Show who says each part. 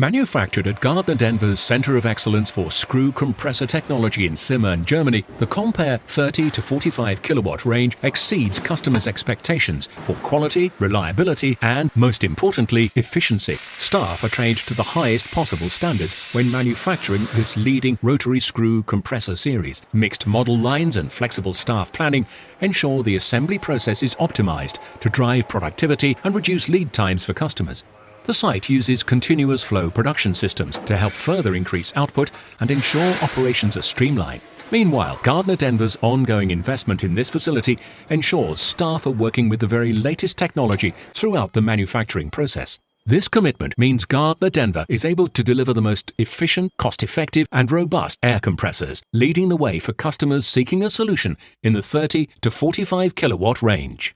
Speaker 1: Manufactured at Gardner Denver's Center of Excellence for Screw Compressor Technology in Simmern, Germany, the CompAir 30 to 45 kilowatt range exceeds customers' expectations for quality, reliability, and, most importantly, efficiency. Staff are trained to the highest possible standards when manufacturing this leading rotary screw compressor series. Mixed model lines and flexible staff planning ensure the assembly process is optimized to drive productivity and reduce lead times for customers. The site uses continuous flow production systems to help further increase output and ensure operations are streamlined. Meanwhile, Gardner Denver's ongoing investment in this facility ensures staff are working with the very latest technology throughout the manufacturing process. This commitment means Gardner Denver is able to deliver the most efficient, cost-effective, and robust air compressors, leading the way for customers seeking a solution in the 30 to 45 kilowatt range.